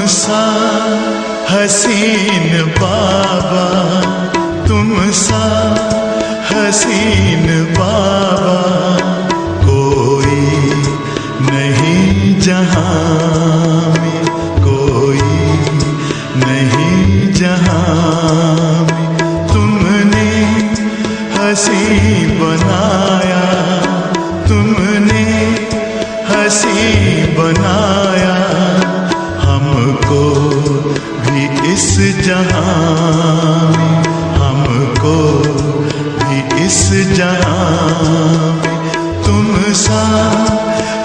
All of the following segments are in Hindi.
सा हसीन बाबा, तुम सा हसीन बाबा कोई नहीं जहां में, कोई नहीं जहां में। तुमने हंसी बनाया, तुमने हंसी बनाया हमको भी इस जहां में, हमको भी इस जहां में। तुम सा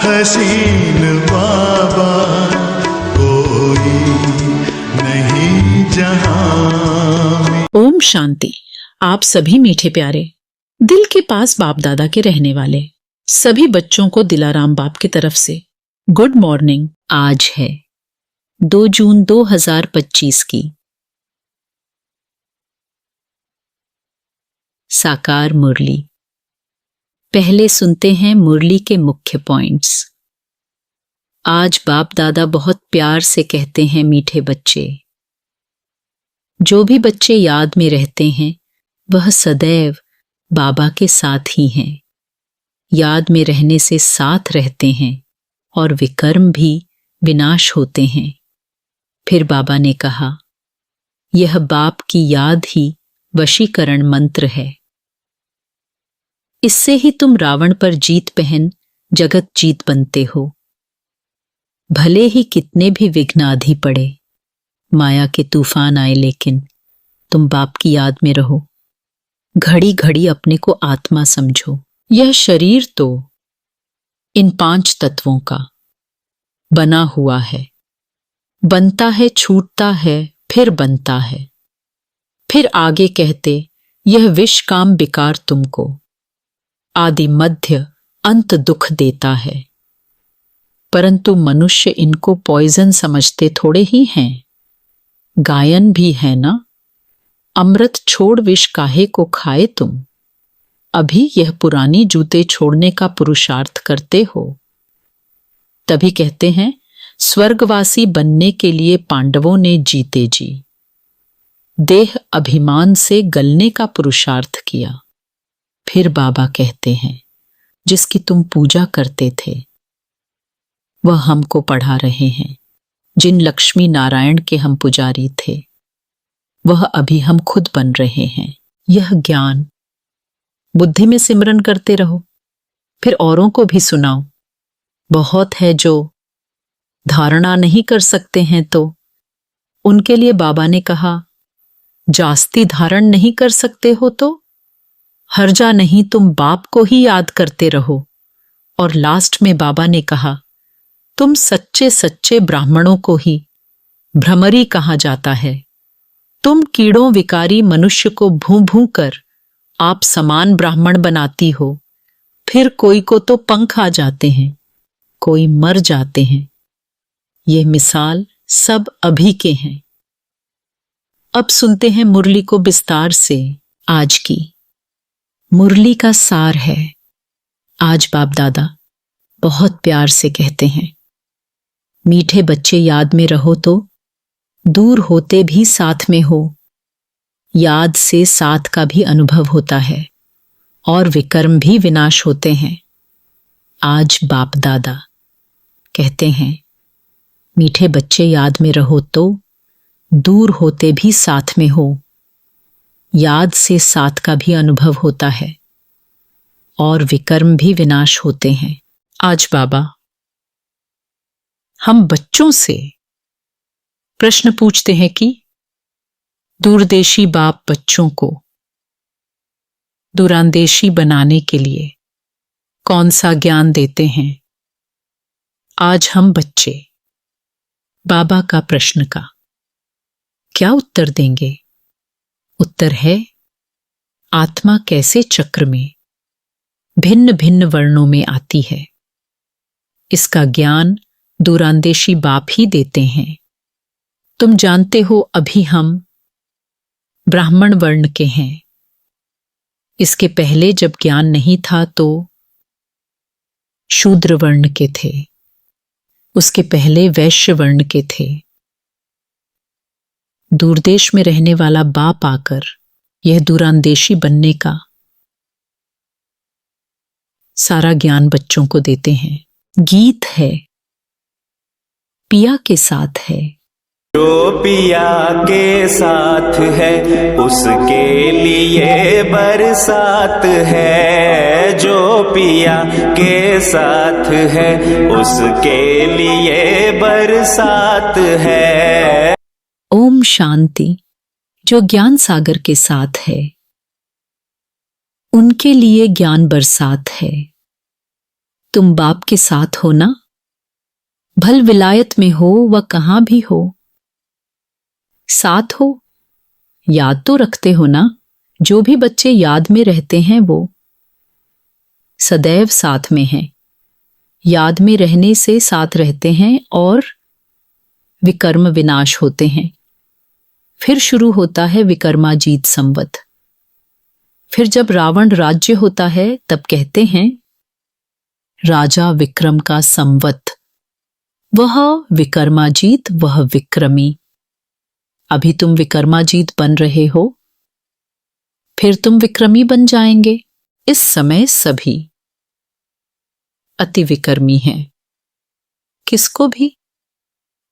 हसीन बाबा कोई नहीं जहां में। ओम शांति। आप सभी मीठे प्यारे दिल के पास बाप दादा के रहने वाले सभी बच्चों को दिलाराम बाप की तरफ से गुड मॉर्निंग। आज है 2 जून 2025 की साकार मुरली। पहले सुनते हैं मुरली के मुख्य पॉइंट्स। आज बाप दादा बहुत प्यार से कहते हैं, मीठे बच्चे। जो भी बच्चे याद में रहते हैं वह सदैव बाबा के साथ ही हैं। याद में रहने से साथ रहते हैं और विकर्म भी विनाश होते हैं। फिर बाबा ने कहा, यह बाप की याद ही वशीकरण मंत्र है। इससे ही तुम रावण पर जीत पहन जगत जीत बनते हो। भले ही कितने भी विघ्न आधी पड़े, माया के तूफान आए, लेकिन तुम बाप की याद में रहो। घड़ी घड़ी अपने को आत्मा समझो। यह शरीर तो इन 5 तत्वों का बना हुआ है। बनता है, छूटता है, फिर बनता है। फिर आगे कहते, यह विष काम विकार तुमको आदि मध्य अंत दुख देता है। परंतु मनुष्य इनको पॉइजन समझते थोड़े ही हैं। गायन भी है ना, अमृत छोड़ विष काहे को खाए तुम। अभी यह पुरानी जूते छोड़ने का पुरुषार्थ करते हो। तभी कहते हैं, स्वर्गवासी बनने के लिए पांडवों ने जीते जी देह अभिमान से गलने का पुरुषार्थ किया। फिर बाबा कहते हैं, जिसकी तुम पूजा करते थे वह हमको पढ़ा रहे हैं। जिन लक्ष्मी नारायण के हम पुजारी थे वह अभी हम खुद बन रहे हैं। यह ज्ञान बुद्धि में सिमरन करते रहो, फिर औरों को भी सुनाओ। बहुत है जो धारणा नहीं कर सकते हैं, तो उनके लिए बाबा ने कहा, जास्ती धारण नहीं कर सकते हो तो हर्जा नहीं, तुम बाप को ही याद करते रहो। और लास्ट में बाबा ने कहा, तुम सच्चे सच्चे ब्राह्मणों को ही भ्रमरी कहा जाता है। तुम कीड़ों विकारी मनुष्य को भूं भूं कर आप समान ब्राह्मण बनाती हो। फिर कोई को तो पंख आ जाते हैं, कोई मर जाते हैं। ये मिसाल सब अभी के हैं। अब सुनते हैं मुरली को विस्तार से। आज की मुरली का सार है। आज बाप दादा बहुत प्यार से कहते हैं, मीठे बच्चे याद में रहो तो दूर होते भी साथ में हो। याद से साथ का भी अनुभव होता है और विकर्म भी विनाश होते हैं। आज बाप दादा कहते हैं, मीठे बच्चे याद में रहो तो दूर होते भी साथ में हो। याद से साथ का भी अनुभव होता है और विकर्म भी विनाश होते हैं। आज बाबा हम बच्चों से प्रश्न पूछते हैं कि दूरदेशी बाप बच्चों को दूरांदेशी बनाने के लिए कौन सा ज्ञान देते हैं। आज हम बच्चे बाबा का प्रश्न का क्या उत्तर देंगे। उत्तर है, आत्मा कैसे चक्र में भिन्न भिन्न वर्णों में आती है, इसका ज्ञान दूरांदेशी बाप ही देते हैं। तुम जानते हो अभी हम ब्राह्मण वर्ण के हैं। इसके पहले जब ज्ञान नहीं था तो शूद्र वर्ण के थे, उसके पहले वैश्य वर्ण के थे, दूरदेश में रहने वाला बाप आकर यह दूरांदेशी बनने का सारा ज्ञान बच्चों को देते हैं। गीत है, पिया के साथ है। जो पिया के साथ है उसके लिए बरसात है। जो पिया के साथ है उसके लिए बरसात है। ओम शांति। जो ज्ञान सागर के साथ है उनके लिए ज्ञान बरसात है। तुम बाप के साथ हो ना, भल विलायत में हो व कहां भी हो, साथ हो, याद तो रखते हो ना। जो भी बच्चे याद में रहते हैं वो सदैव साथ में हैं। याद में रहने से साथ रहते हैं और विकर्म विनाश होते हैं। फिर शुरू होता है विकर्माजीत संवत। फिर जब रावण राज्य होता है तब कहते हैं राजा विक्रम का संवत। वह विकर्माजीत, वह विक्रमी। अभी तुम विकर्माजीत बन रहे हो, फिर तुम विक्रमी बन जाएंगे। इस समय सभी अति विकर्मी हैं। किसको भी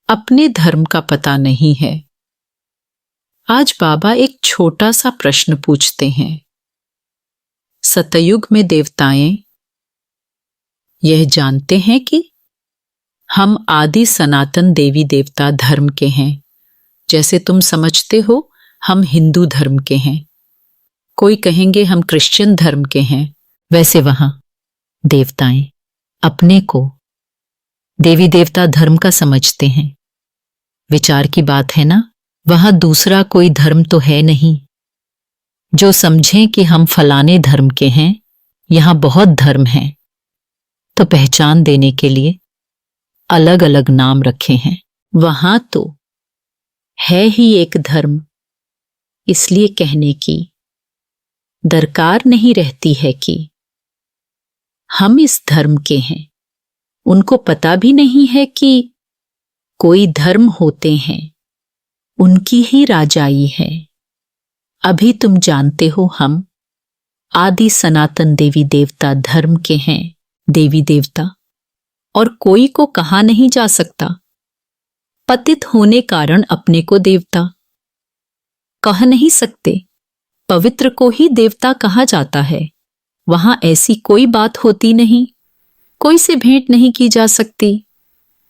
अपने धर्म का पता नहीं है। आज बाबा एक छोटा सा प्रश्न पूछते हैं। सतयुग में देवताएं यह जानते हैं कि हम आदि सनातन देवी देवता धर्म के हैं। जैसे तुम समझते हो हम हिंदू धर्म के हैं, कोई कहेंगे हम क्रिश्चियन धर्म के हैं, वैसे वहां देवताएं अपने को देवी देवता धर्म का समझते हैं। विचार की बात है ना। वहां दूसरा कोई धर्म तो है नहीं जो समझें कि हम फलाने धर्म के हैं। यहां बहुत धर्म हैं, तो पहचान देने के लिए अलग अलग नाम रखे हैं। वहां तो है ही एक धर्म, इसलिए कहने की दरकार नहीं रहती है कि हम इस धर्म के हैं। उनको पता भी नहीं है कि कोई धर्म होते हैं, उनकी ही राजाई है। अभी तुम जानते हो हम आदि सनातन देवी देवता धर्म के हैं। देवी देवता और कोई को कहा नहीं जा सकता। पतित होने कारण अपने को देवता कह नहीं सकते। पवित्र को ही देवता कहा जाता है। वहां ऐसी कोई बात होती नहीं, कोई से भेंट नहीं की जा सकती।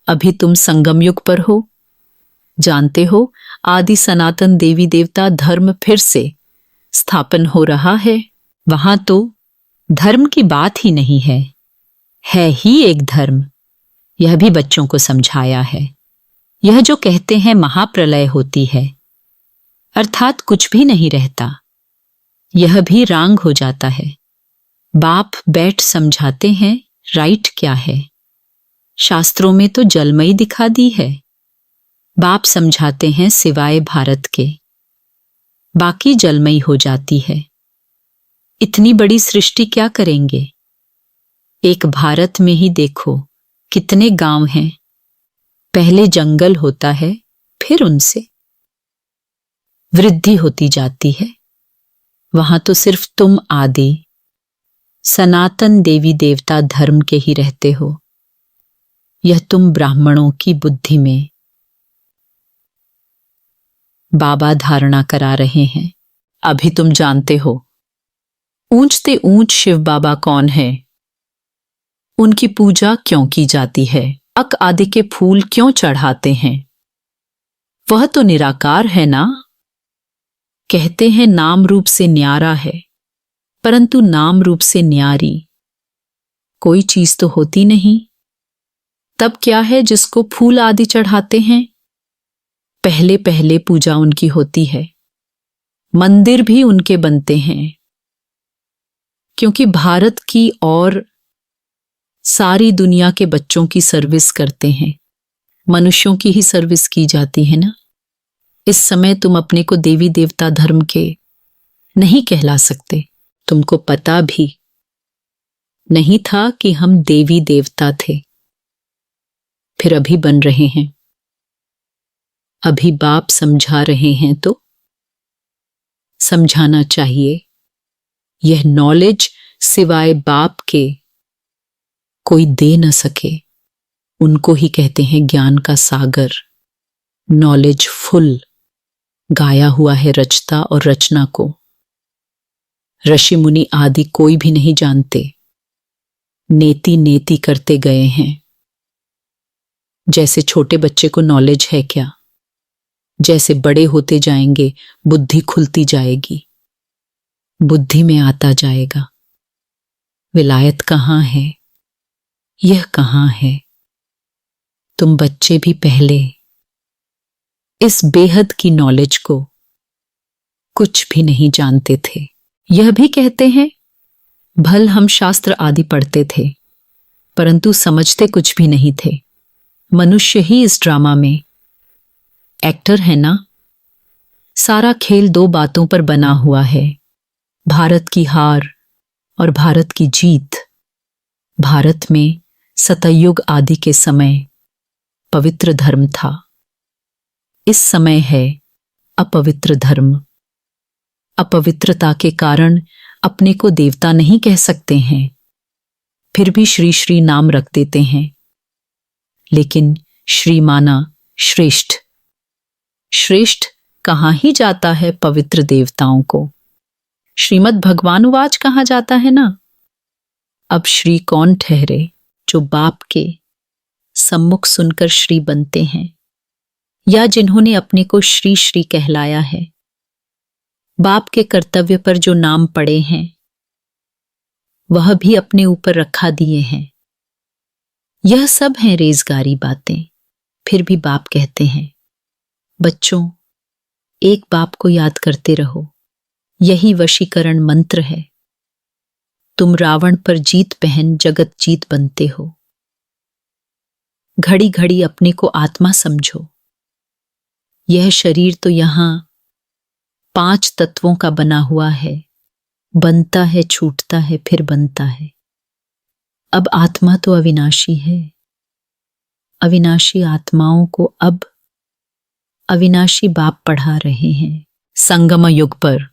अभी तुम संगम युग पर हो, जानते हो आदि सनातन देवी देवता धर्म फिर से स्थापन हो रहा है। वहां तो धर्म की बात ही नहीं है ही एक धर्म। यह भी बच्चों को समझाया है। यह जो कहते हैं महाप्रलय होती है, अर्थात कुछ भी नहीं रहता, यह भी रांग हो जाता है। बाप बैठ समझाते हैं राइट क्या है। शास्त्रों में तो जलमयी दिखा दी है। बाप समझाते हैं सिवाय भारत के बाकी जलमयी हो जाती है। इतनी बड़ी सृष्टि क्या करेंगे। एक भारत में ही देखो कितने गांव हैं। पहले जंगल होता है, फिर उनसे वृद्धि होती जाती है। वहां तो सिर्फ तुम आदि सनातन देवी देवता धर्म के ही रहते हो। यह तुम ब्राह्मणों की बुद्धि में बाबा धारणा करा रहे हैं। अभी तुम जानते हो ऊंचते ऊंच शिव बाबा कौन है, उनकी पूजा क्यों की जाती है, अक आदि के फूल क्यों चढ़ाते हैं। वह तो निराकार है ना। कहते हैं नाम रूप से न्यारा है, परंतु नाम रूप से न्यारी कोई चीज तो होती नहीं। तब क्या है जिसको फूल आदि चढ़ाते हैं। पहले पहले पूजा उनकी होती है, मंदिर भी उनके बनते हैं, क्योंकि भारत की और सारी दुनिया के बच्चों की सर्विस करते हैं। मनुष्यों की ही सर्विस की जाती है ना। इस समय तुम अपने को देवी देवता धर्म के नहीं कहला सकते। तुमको पता भी नहीं था कि हम देवी देवता थे, फिर अभी बन रहे हैं। अभी बाप समझा रहे हैं तो समझाना चाहिए। यह नॉलेज सिवाय बाप के कोई दे न सके। उनको ही कहते हैं ज्ञान का सागर। नॉलेज फुल गाया हुआ है रचता और रचना को। ऋषि मुनि आदि कोई भी नहीं जानते, नेति नेति करते गए हैं। जैसे छोटे बच्चे को नॉलेज है क्या, जैसे बड़े होते जाएंगे बुद्धि खुलती जाएगी, बुद्धि में आता जाएगा विलायत कहाँ है, यह कहाँ है। तुम बच्चे भी पहले इस बेहद की नॉलेज को कुछ भी नहीं जानते थे। यह भी कहते हैं भल हम शास्त्र आदि पढ़ते थे परंतु समझते कुछ भी नहीं थे। मनुष्य ही इस ड्रामा में एक्टर है ना। सारा खेल दो बातों पर बना हुआ है, भारत की हार और भारत की जीत। भारत में सतयुग आदि के समय पवित्र धर्म था, इस समय है अपवित्र धर्म। अपवित्रता के कारण अपने को देवता नहीं कह सकते हैं, फिर भी श्री श्री नाम रख देते हैं। लेकिन श्री माना श्रेष्ठ। श्रेष्ठ कहाँ ही जाता है पवित्र देवताओं को। श्रीमद् भगवानुवाच कहाँ जाता है ना। अब श्री कौन ठहरे जो बाप के सम्मुख सुनकर श्री बनते हैं या जिन्होंने अपने को श्री श्री कहलाया है। बाप के कर्तव्य पर जो नाम पड़े हैं वह भी अपने ऊपर रखा दिए हैं। यह सब हैं रेजगारी बातें। फिर भी बाप कहते हैं बच्चों, एक बाप को याद करते रहो, यही वशीकरण मंत्र है। तुम रावण पर जीत पहन जगत जीत बनते हो। घड़ी घड़ी अपने को आत्मा समझो। यह शरीर तो यहां 5 तत्वों का बना हुआ है, बनता है, छूटता है, फिर बनता है। अब आत्मा तो अविनाशी है। अविनाशी आत्माओं को अब अविनाशी बाप पढ़ा रहे हैं। संगम युग पर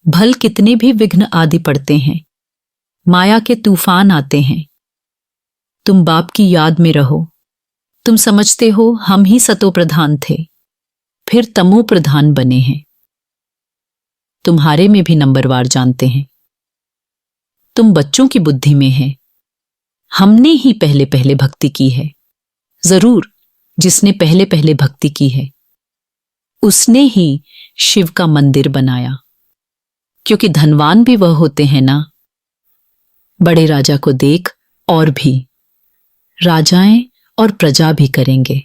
भल कितने भी विघ्न आदि पड़ते हैं, माया के तूफान आते हैं, तुम बाप की याद में रहो। तुम समझते हो हम ही सतो प्रधान थे, फिर तमो प्रधान बने हैं। तुम्हारे में भी नंबरवार जानते हैं। तुम बच्चों की बुद्धि में है। हमने ही पहले पहले भक्ति की है। जरूर जिसने पहले पहले भक्ति की है उसने ही शिव का मंदिर बनाया, क्योंकि धनवान भी वह होते हैं ना। बड़े राजा को देख और भी राजाएं और प्रजा भी करेंगे।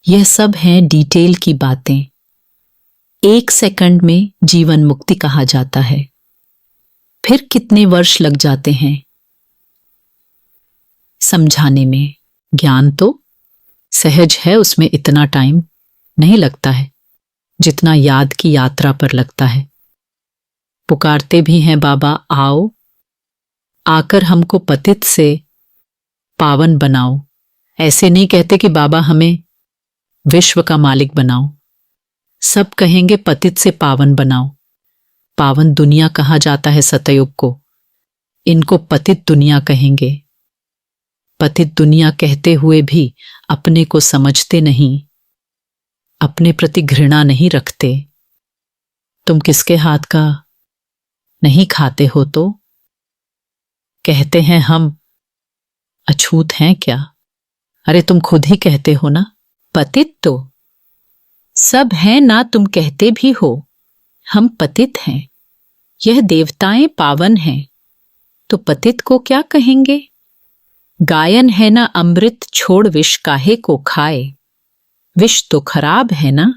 यह सब हैं डिटेल की बातें। 1 सेकंड में जीवन मुक्ति कहा जाता है, फिर कितने वर्ष लग जाते हैं समझाने में। ज्ञान तो सहज है, उसमें इतना टाइम नहीं लगता है जितना याद की यात्रा पर लगता है। पुकारते भी हैं बाबा आओ, आकर हमको पतित से पावन बनाओ। ऐसे नहीं कहते कि बाबा हमें विश्व का मालिक बनाओ। सब कहेंगे पतित से पावन बनाओ। पावन दुनिया कहा जाता है सतयुग को, इनको पतित दुनिया कहेंगे। पतित दुनिया कहते हुए भी अपने को समझते नहीं, अपने प्रति घृणा नहीं रखते। तुम किसके हाथ का नहीं खाते हो तो कहते हैं हम अछूत हैं क्या। अरे तुम खुद ही कहते हो ना, पतित तो सब हैं ना। तुम कहते भी हो हम पतित हैं। यह देवताएं पावन हैं तो पतित को क्या कहेंगे। गायन है ना अमृत, छोड़ विष काहे को खाए। विष तो खराब है ना।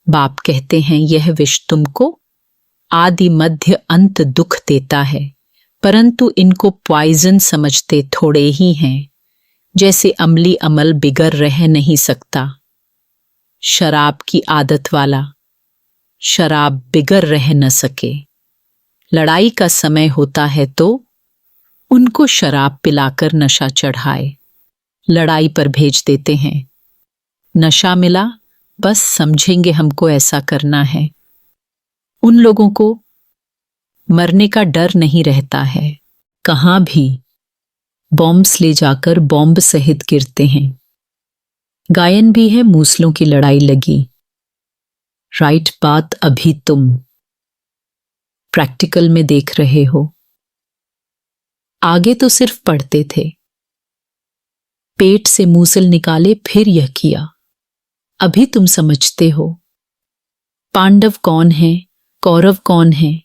बाप कहते हैं यह विष तुमको आदि मध्य अंत दुख देता है, परंतु इनको पॉइजन समझते थोड़े ही हैं। जैसे अमली अमल बिगड़ रह नहीं सकता, शराब की आदत वाला शराब बिगड़ रह न सके। लड़ाई का समय होता है तो उनको शराब पिलाकर नशा चढ़ाए, लड़ाई पर भेज देते हैं। नशा मिला, बस समझेंगे हमको ऐसा करना है। उन लोगों को मरने का डर नहीं रहता है। कहाँ भी बॉम्ब्स ले जाकर बॉम्ब सहित गिरते हैं। गायन भी है, मूसलों की लड़ाई लगी। राइट बात अभी तुम प्रैक्टिकल में देख रहे हो। आगे तो सिर्फ पढ़ते थे। पेट से मूसल निकाले फिर यह किया। अभी तुम समझते हो। पांडव कौन है, कौरव कौन है।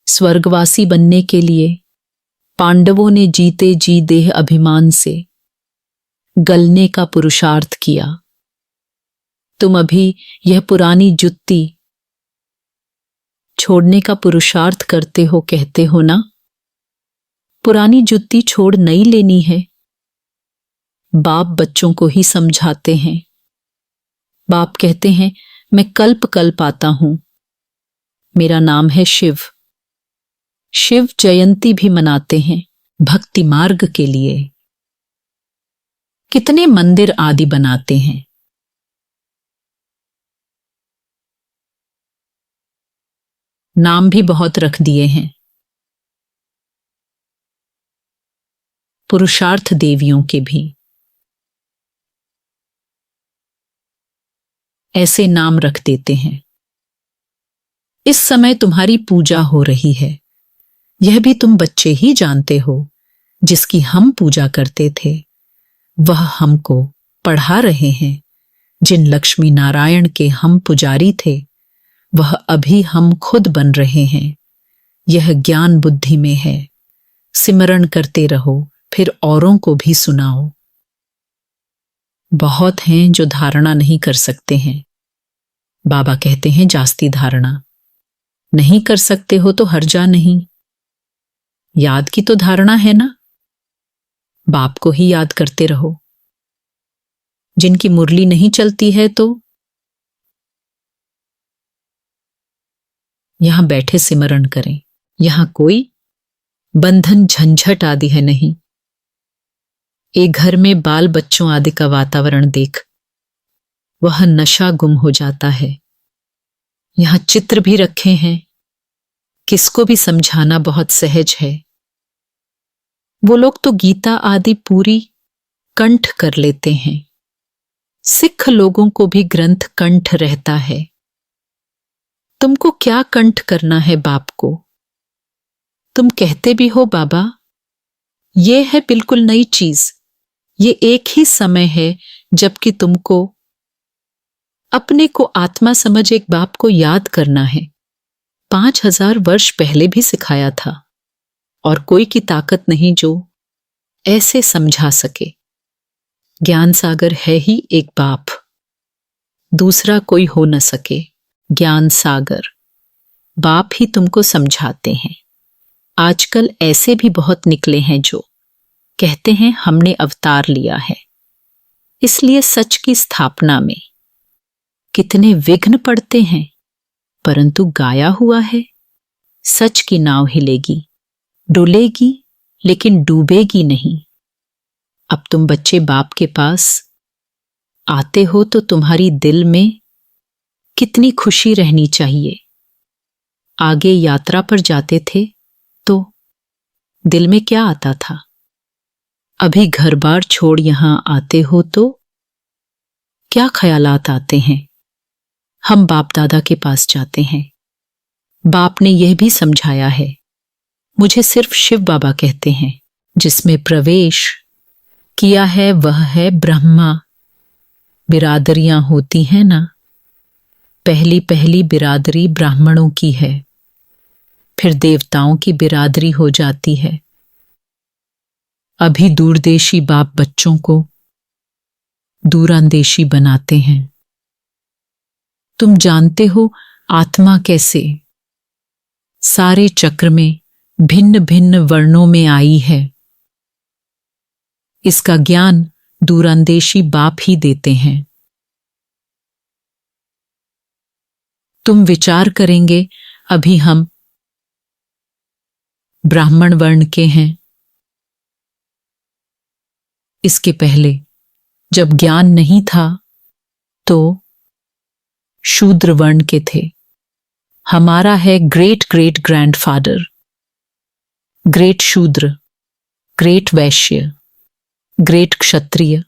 स्वर्गवासी बनने के लिए पांडवों ने जीते जी देह अभिमान से गलने का पुरुषार्थ किया। तुम अभी यह पुरानी जुत्ती छोड़ने का पुरुषार्थ करते हो, कहते हो ना। पुरानी जुत्ती छोड़ नई लेनी है। बाप बच्चों को ही समझाते हैं। बाप कहते हैं, मैं कल्प कल्प आता हूं। मेरा नाम है शिव। शिव जयंती भी मनाते हैं भक्ति मार्ग के लिए। कितने मंदिर आदि बनाते हैं। नाम भी बहुत रख दिए हैं। पुरुषार्थ देवियों के भी ऐसे नाम रख देते हैं। इस समय तुम्हारी पूजा हो रही है। यह भी तुम बच्चे ही जानते हो। जिसकी हम पूजा करते थे वह हमको पढ़ा रहे हैं। जिन लक्ष्मी नारायण के हम पुजारी थे वह अभी हम खुद बन रहे हैं। यह ज्ञान बुद्धि में है। सिमरण करते रहो, फिर औरों को भी सुनाओ। बहुत हैं जो धारणा नहीं कर सकते हैं। बाबा कहते हैं जास्ती धारणा नहीं कर सकते हो तो हर्जा नहीं। याद की तो धारणा है ना। बाप को ही याद करते रहो। जिनकी मुरली नहीं चलती है तो यहां बैठे सिमरण करें। यहां कोई बंधन झंझट आदि है नहीं। एक घर में बाल बच्चों आदि का वातावरण देख वह नशा गुम हो जाता है। यहां चित्र भी रखे हैं। किसको भी समझाना बहुत सहज है। वो लोग तो गीता आदि पूरी कंठ कर लेते हैं। सिख लोगों को भी ग्रंथ कंठ रहता है। तुमको क्या कंठ करना है बाप को। तुम कहते भी हो बाबा ये है बिल्कुल नई चीज। ये एक ही समय है जबकि तुमको अपने को आत्मा समझ एक बाप को याद करना है। 5000 वर्ष पहले भी सिखाया था और कोई की ताकत नहीं जो ऐसे समझा सके। ज्ञान सागर है ही एक बाप, दूसरा कोई हो न सके। ज्ञान सागर बाप ही तुमको समझाते हैं। आजकल ऐसे भी बहुत निकले हैं जो कहते हैं हमने अवतार लिया है। इसलिए सच की स्थापना में कितने विघ्न पड़ते हैं, परंतु गाया हुआ है सच की नाव हिलेगी, डुलेगी लेकिन डूबेगी नहीं। अब तुम बच्चे बाप के पास आते हो तो तुम्हारी दिल में कितनी खुशी रहनी चाहिए। आगे यात्रा पर जाते थे तो दिल में क्या आता था। अभी घर बार छोड़ यहां आते हो तो क्या ख्यालात आते हैं। हम बाप दादा के पास जाते हैं। बाप ने यह भी समझाया है। मुझे सिर्फ शिव बाबा कहते हैं। जिसमें प्रवेश किया है वह है ब्रह्मा। बिरादरियां होती हैं ना, पहली पहली बिरादरी ब्राह्मणों की है, फिर देवताओं की बिरादरी हो जाती है। अभी दूरदेशी बाप बच्चों को दूरांदेशी बनाते हैं। तुम जानते हो आत्मा कैसे सारे चक्र में भिन्न भिन्न वर्णों में आई है। इसका ज्ञान दूरांदेशी बाप ही देते हैं। तुम विचार करेंगे अभी हम ब्राह्मण वर्ण के हैं। इसके पहले जब ज्ञान नहीं था तो शूद्र वर्ण के थे। हमारा है ग्रेट ग्रेट ग्रैंडफादर, ग्रेट शूद्र, ग्रेट वैश्य, ग्रेट क्षत्रिय।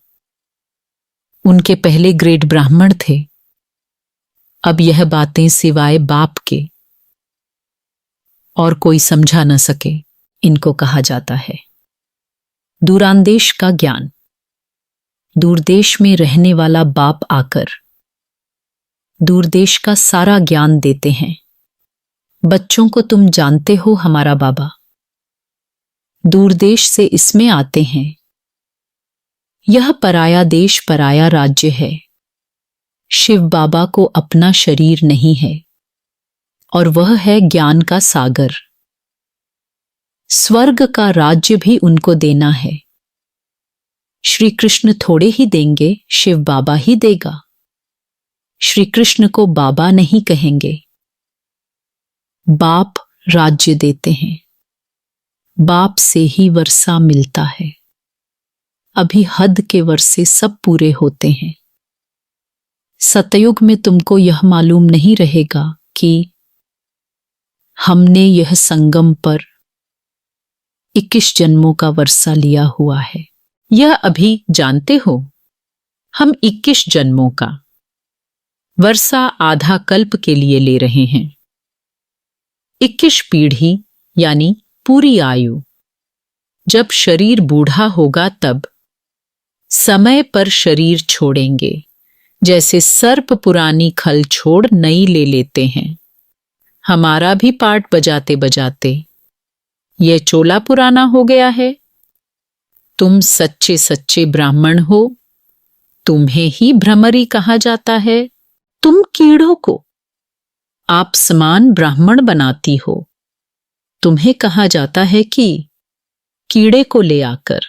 उनके पहले ग्रेट ब्राह्मण थे। अब यह बातें सिवाय बाप के और कोई समझा न सके, इनको कहा जाता है दूरांदेश का ज्ञान। दूरदेश में रहने वाला बाप आकर दूरदेश का सारा ज्ञान देते हैं। बच्चों को तुम जानते हो हमारा बाबा दूरदेश से इसमें आते हैं। यह पराया देश पराया राज्य है। शिव बाबा को अपना शरीर नहीं है और वह है ज्ञान का सागर। स्वर्ग का राज्य भी उनको देना है। श्री कृष्ण थोड़े ही देंगे, शिव बाबा ही देगा। श्री कृष्ण को बाबा नहीं कहेंगे। बाप राज्य देते हैं। बाप से ही वर्षा मिलता है। अभी हद के वर्षे सब पूरे होते हैं। सतयुग में तुमको यह मालूम नहीं रहेगा कि हमने यह संगम पर 21 जन्मों का वर्षा लिया हुआ है। यह अभी जानते हो, हम 21 जन्मों का वर्षा आधा कल्प के लिए ले रहे हैं। 21 पीढ़ी यानी पूरी आयु। जब शरीर बूढ़ा होगा तब समय पर शरीर छोड़ेंगे। जैसे सर्प पुरानी खल छोड़ नई ले लेते हैं। हमारा भी पार्ट बजाते बजाते ये चोला पुराना हो गया है। तुम सच्चे सच्चे ब्राह्मण हो। तुम्हें ही भ्रमरी कहा जाता है। तुम कीड़ों को आप समान ब्राह्मण बनाती हो। तुम्हें कहा जाता है कि कीड़े को ले आकर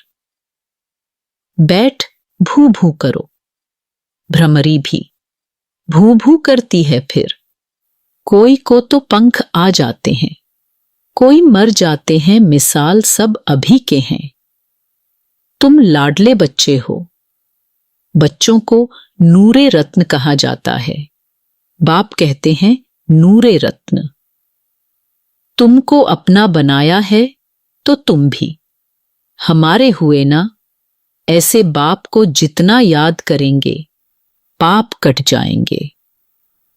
बैठ भू भू करो। भ्रमरी भी भू भू करती है। फिर कोई को तो पंख आ जाते हैं, कोई मर जाते हैं। मिसाल सब अभी के हैं। तुम लाडले बच्चे हो। बच्चों को नूरे रत्न कहा जाता है। बाप कहते हैं नूरे रत्न। तुमको अपना बनाया है तो तुम भी हमारे हुए ना। ऐसे बाप को जितना याद करेंगे पाप कट जाएंगे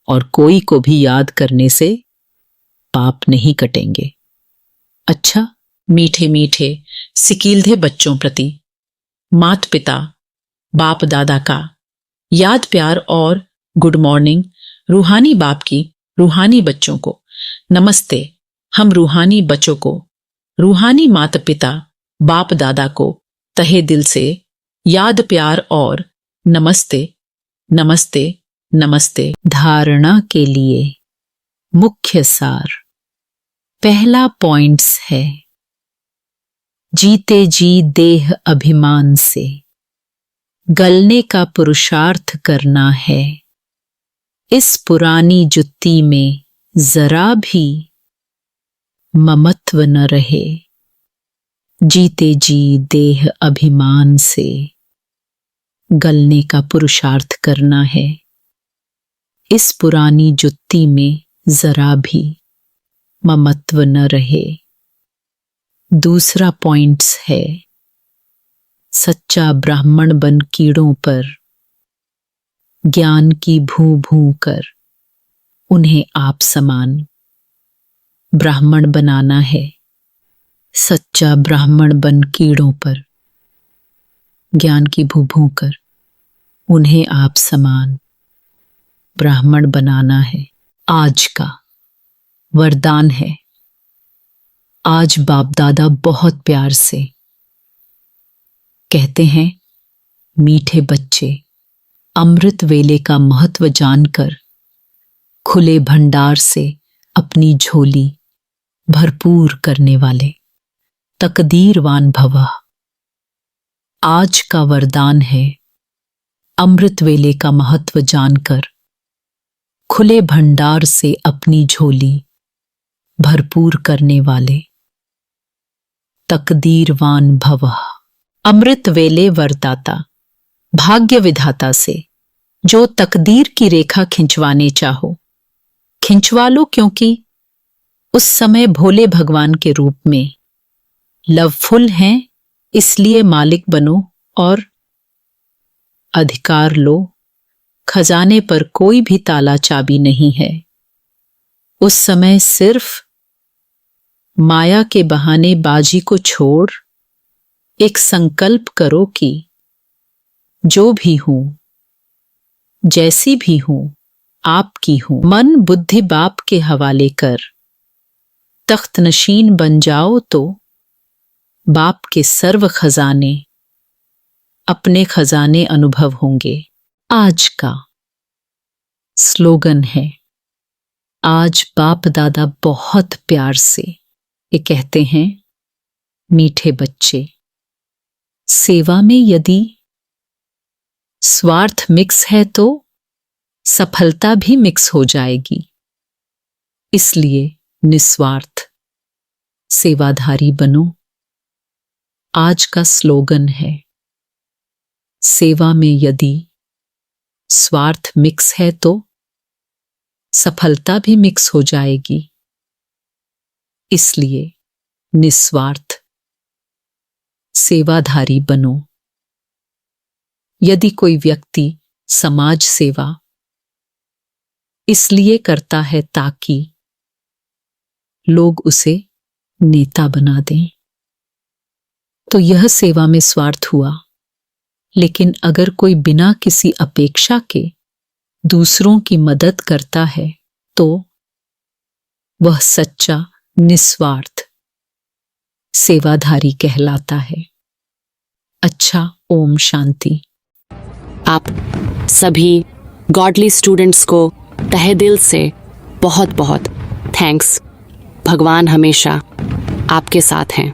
और कोई को भी याद करने से पाप नहीं कटेंगे। अच्छा, मीठे मीठे सिकीलधे बच्चों प्रति मात पिता बाप दादा का याद प्यार और गुड मॉर्निंग। रूहानी बाप की रूहानी बच्चों को नमस्ते। हम रूहानी बच्चों को रूहानी माता पिता बाप दादा को तहे दिल से याद प्यार और नमस्ते नमस्ते नमस्ते। धारणा के लिए मुख्य सार। पहला पॉइंट्स है जीते जी देह अभिमान से गलने का पुरुषार्थ करना है। इस पुरानी जुत्ती में जरा भी ममत्व न रहे। जीते जी देह अभिमान से गलने का पुरुषार्थ करना है। इस पुरानी जुत्ती में जरा भी ममत्व न रहे। दूसरा पॉइंट्स है सच्चा ब्राह्मण बन कीड़ों पर ज्ञान की भू भू कर उन्हें आप समान ब्राह्मण बनाना है। सच्चा ब्राह्मण बन कीड़ों पर ज्ञान की भू भू कर उन्हें आप समान ब्राह्मण बनाना है। आज का वरदान है। आज बाप दादा बहुत प्यार से कहते हैं, मीठे बच्चे, अमृत वेले का महत्व जानकर खुले भंडार से अपनी झोली भरपूर करने वाले तकदीरवान भव। आज का वरदान है, अमृत वेले का महत्व जानकर खुले भंडार से अपनी झोली भरपूर करने वाले तकदीरवान भव। अमृत वेले वरदाता भाग्य विधाता से जो तकदीर की रेखा खिंचवाने चाहो खिंचवा लो, क्योंकि उस समय भोले भगवान के रूप में लवफुल हैं, इसलिए मालिक बनो और अधिकार लो। खजाने पर कोई भी ताला चाबी नहीं है। उस समय सिर्फ माया के बहाने बाजी को छोड़ एक संकल्प करो कि जो भी हूं, जैसी भी हूं, आपकी हूं। मन बुद्धि बाप के हवाले कर तख्त नशीन बन जाओ तो बाप के सर्व खजाने अपने खजाने अनुभव होंगे। आज का स्लोगन है, आज बाप दादा बहुत प्यार से ये कहते हैं, मीठे बच्चे, सेवा में यदि स्वार्थ मिक्स है तो सफलता भी मिक्स हो जाएगी। इसलिए निस्वार्थ सेवाधारी बनो। आज का स्लोगन है, सेवा में यदि स्वार्थ मिक्स है तो सफलता भी मिक्स हो जाएगी। इसलिए निस्वार्थ सेवाधारी बनो। यदि कोई व्यक्ति समाज सेवा इसलिए करता है ताकि लोग उसे नेता बना दें, तो यह सेवा में स्वार्थ हुआ। लेकिन अगर कोई बिना किसी अपेक्षा के दूसरों की मदद करता है तो वह सच्चा निस्वार्थ सेवाधारी कहलाता है। अच्छा, ओम शांति। आप सभी गॉडली स्टूडेंट्स को तहे दिल से बहुत बहुत थैंक्स। भगवान हमेशा आपके साथ हैं।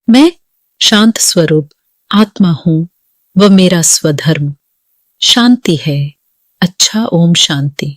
मैं शांत स्वरूप आत्मा हूं, वह मेरा स्वधर्म शांति है। अच्छा, ओम शांति।